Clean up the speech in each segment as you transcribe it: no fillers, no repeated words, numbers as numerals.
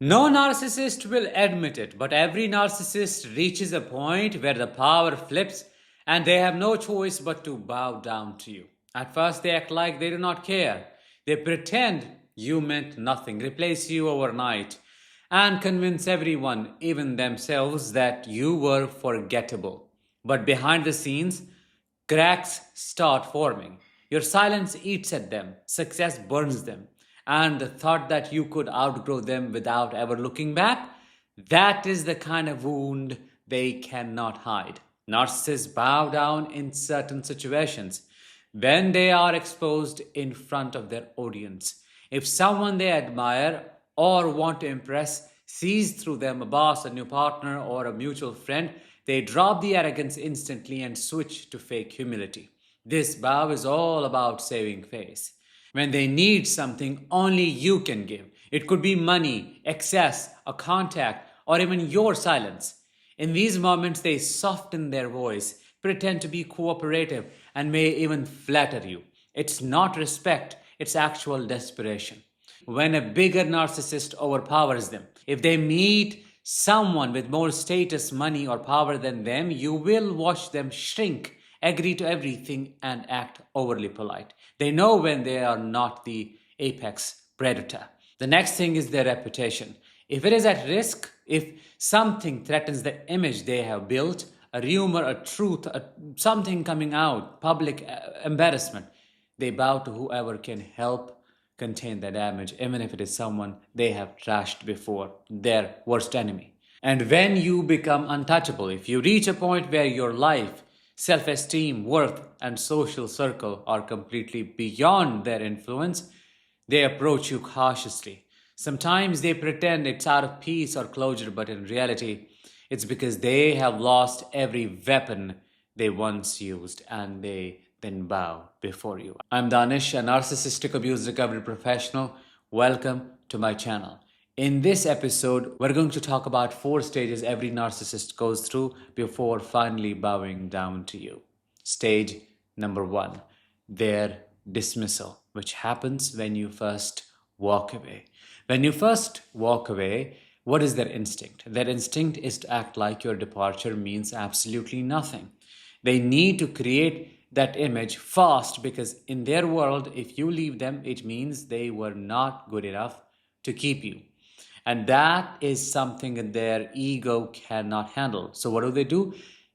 No narcissist will admit it, but every narcissist reaches a point where the power flips and they have no choice but to bow down to you. At first, they act like they do not care. They pretend you meant nothing, replace you overnight, and convince everyone, even themselves, that you were forgettable. But behind the scenes, cracks start forming. Your silence eats at them, success burns them, and the thought that you could outgrow them without ever looking back, that is the kind of wound they cannot hide. Narcissists bow down in certain situations when they are exposed in front of their audience. If someone they admire or want to impress sees through them a boss, a new partner, or a mutual friend, they drop the arrogance instantly and switch to fake humility. This bow is all about saving face. When they need something only you can give, it could be money, access, a contact, or even your silence. In these moments, they soften their voice, pretend to be cooperative, and may even flatter you. It's not respect, it's actual desperation. When a bigger narcissist overpowers them, if they meet someone with more status, money, or power than them, you will watch them shrink, agree to everything, and act overly polite. They know when they are not the apex predator. The next thing is their reputation. If it is at risk, if something threatens the image they have built, a rumor, a truth, something coming out, public embarrassment, they bow to whoever can help contain the damage, even if it is someone they have trashed before, their worst enemy. And when you become untouchable, if you reach a point where your life, self esteem, worth, and social circle are completely beyond their influence, they approach you cautiously. Sometimes they pretend it's out of peace or closure, but in reality, it's because they have lost every weapon they once used and they then bow before you. I'm Danish, a narcissistic abuse recovery professional. Welcome to my channel. In this episode, we're going to talk about 4 stages every narcissist goes through before finally bowing down to you. Stage number 1, their dismissal, which happens when you first walk away. When you first walk away, what is their instinct? Their instinct is to act like your departure means absolutely nothing. They need to create that image fast because in their world, if you leave them, it means they were not good enough to keep you. And that is something their ego cannot handle. So what do?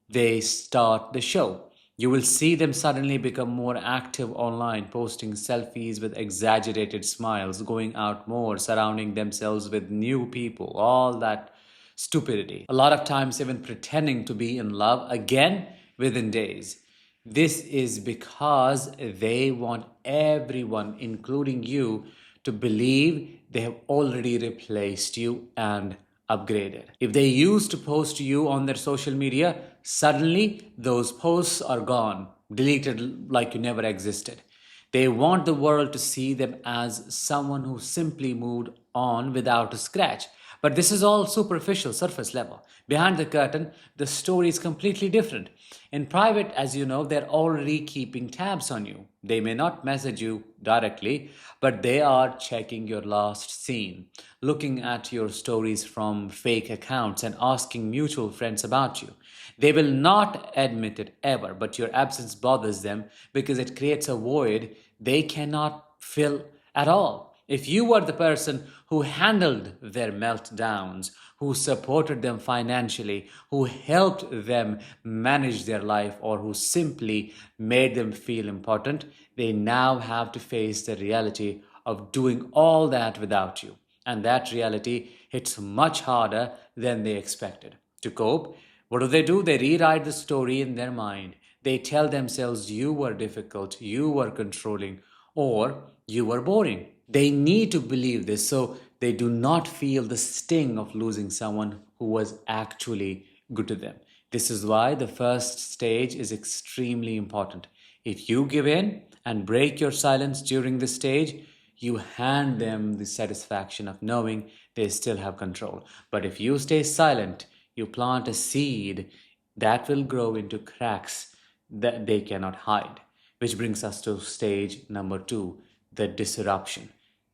They start the show. You will see them suddenly become more active online, posting selfies with exaggerated smiles, going out more, surrounding themselves with new people, all that stupidity. A lot of times, even pretending to be in love again within days. This is because they want everyone, including you, to believe they have already replaced you and upgraded. If they used to post you on their social media, suddenly those posts are gone, deleted like you never existed. They want the world to see them as someone who simply moved on without a scratch. But this is all superficial, surface level. Behind the curtain, the story is completely different. In private, as you know, they're already keeping tabs on you. They may not message you directly, but they are checking your last scene, looking at your stories from fake accounts, and asking mutual friends about you. They will not admit it ever, but your absence bothers them because it creates a void they cannot fill at all. If you were the person who handled their meltdowns, who supported them financially, who helped them manage their life, or who simply made them feel important, they now have to face the reality of doing all that without you. And that reality hits much harder than they expected. To cope, what do? They rewrite the story in their mind. They tell themselves you were difficult, you were controlling, or you were boring. They need to believe this so they do not feel the sting of losing someone who was actually good to them. This is why the first stage is extremely important. If you give in and break your silence during this stage, you hand them the satisfaction of knowing they still have control. But if you stay silent, you plant a seed that will grow into cracks that they cannot hide. Which brings us to stage number 2, the disruption.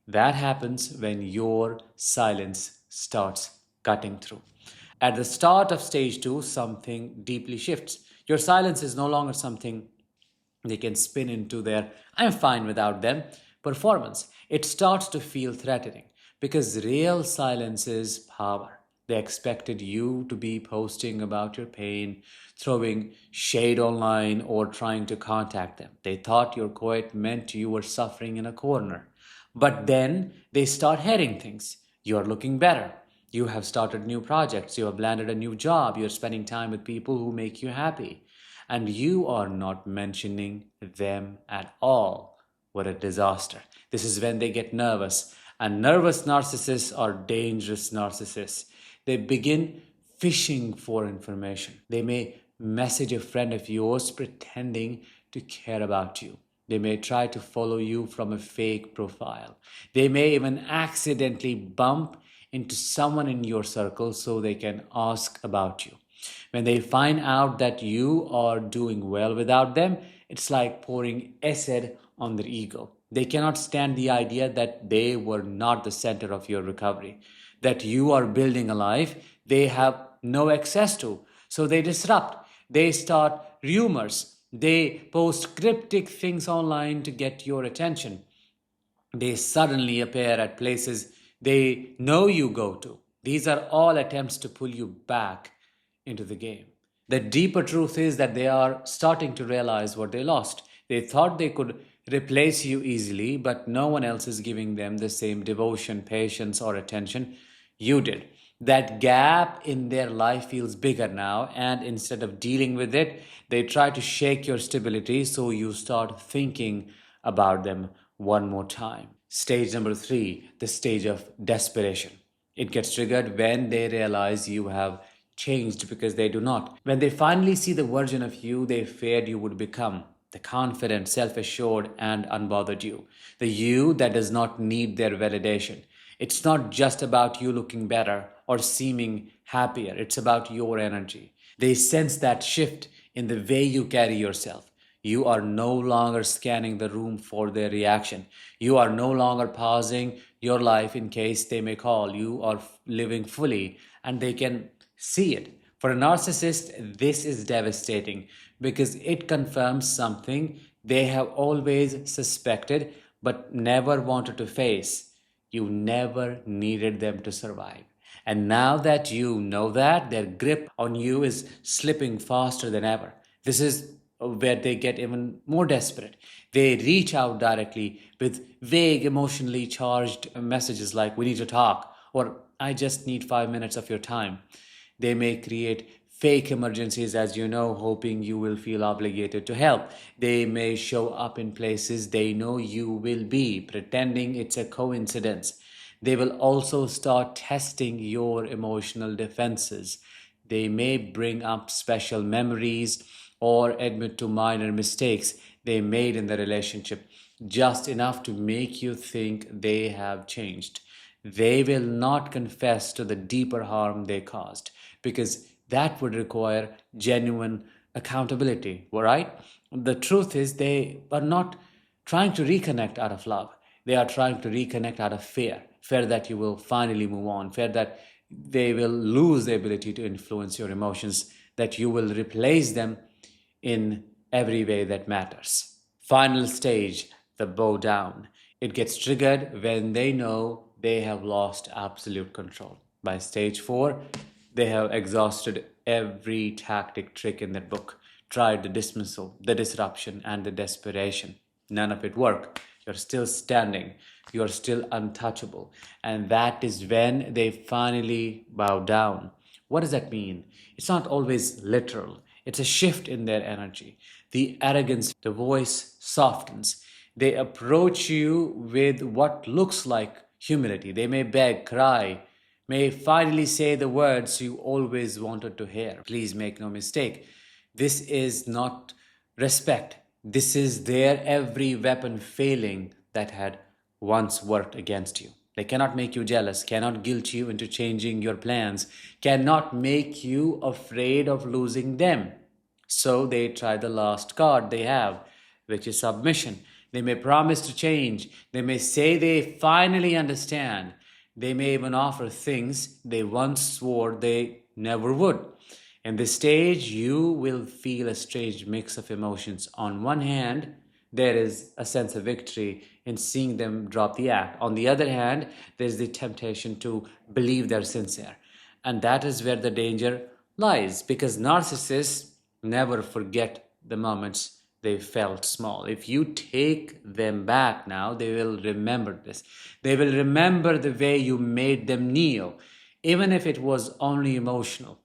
That happens when your silence starts cutting through. At the start of stage two, something deeply shifts. Your silence is no longer something they can spin into their "I'm fine without them" performance. It starts to feel threatening because real silence is power. They expected you to be posting about your pain, throwing shade online, or trying to contact them. They thought your quiet meant you were suffering in a corner. But then they start hearing things. You are looking better. You have started new projects. You have landed a new job. You're spending time with people who make you happy. And you are not mentioning them at all. What a disaster. This is when they get nervous. And nervous narcissists are dangerous narcissists. They begin fishing for information. They may message a friend of yours pretending to care about you. They may try to follow you from a fake profile. They may even accidentally bump into someone in your circle so they can ask about you. When they find out that you are doing well without them, it's like pouring acid on their ego. They cannot stand the idea that they were not the center of your recovery, that you are building a life they have no access to. So they disrupt, they start rumors, they post cryptic things online to get your attention. They suddenly appear at places they know you go to. These are all attempts to pull you back into the game. The deeper truth is that they are starting to realize what they lost. They thought they could replace you easily, but no one else is giving them the same devotion, patience, or attention you did. That gap in their life feels bigger now, and instead of dealing with it, they try to shake your stability so you start thinking about them one more time. Stage number three, the stage of desperation. It gets triggered when they realize you have changed because they do not. When they finally see the version of you they feared you would become, the confident, self assured, and unbothered you. The you that does not need their validation. It's not just about you looking better or seeming happier, it's about your energy. They sense that shift in the way you carry yourself. You are no longer scanning the room for their reaction. You are no longer pausing your life in case they may call. You are living fully and they can see it. For a narcissist, this is devastating because it confirms something they have always suspected but never wanted to face. You never needed them to survive. And now that you know that, their grip on you is slipping faster than ever. This is where they get even more desperate. They reach out directly with vague, emotionally charged messages like, "We need to talk," or "I just need 5 minutes of your time." They may create fake emergencies, as you know, hoping you will feel obligated to help. They may show up in places they know you will be, pretending it's a coincidence. They will also start testing your emotional defenses. They may bring up special memories or admit to minor mistakes they made in the relationship, just enough to make you think they have changed. They will not confess to the deeper harm they caused because that would require genuine accountability, right? The truth is, they are not trying to reconnect out of love. They are trying to reconnect out of fear. Fear that you will finally move on, fear that they will lose the ability to influence your emotions, that you will replace them in every way that matters. Final stage, the bow down. It gets triggered when they know they have lost absolute control. By stage four, they have exhausted every tactic trick in their book, tried the dismissal, the disruption, and the desperation. None of it worked. You're still standing. You're still untouchable. And that is when they finally bow down. What does that mean? It's not always literal. It's a shift in their energy. The arrogance, the voice softens. They approach you with what looks like humility. They may beg, cry, may finally say the words you always wanted to hear. Please make no mistake. This is not respect. This is their every weapon failing that had once worked against you. They cannot make you jealous, cannot guilt you into changing your plans, cannot make you afraid of losing them. So they try the last card they have, which is submission. They may promise to change. They may say they finally understand. They may even offer things they once swore they never would. In this stage, you will feel a strange mix of emotions. On one hand, there is a sense of victory in seeing them drop the act. On the other hand, there's the temptation to believe they're sincere. And that is where the danger lies, because narcissists never forget the moments they felt small. If you take them back now, they will remember this. They will remember the way you made them kneel, even if it was only emotional.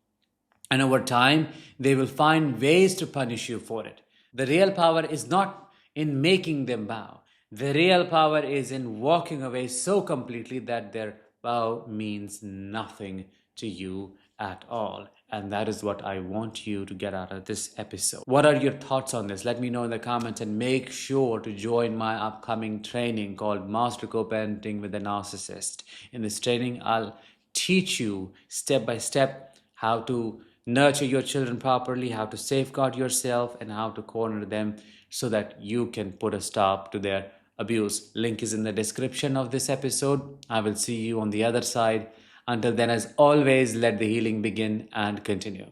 And over time, they will find ways to punish you for it. The real power is not in making them bow. The real power is in walking away so completely that their bow means nothing to you at all. And that is what I want you to get out of this episode. What are your thoughts on this? Let me know in the comments, and make sure to join my upcoming training called Master Coparenting with a Narcissist. In this training, I'll teach you step by step how to nurture your children properly, how to safeguard yourself, and how to corner them so that you can put a stop to their abuse. Link is in the description of this episode. I will see you on the other side. Until then, as always, let the healing begin and continue.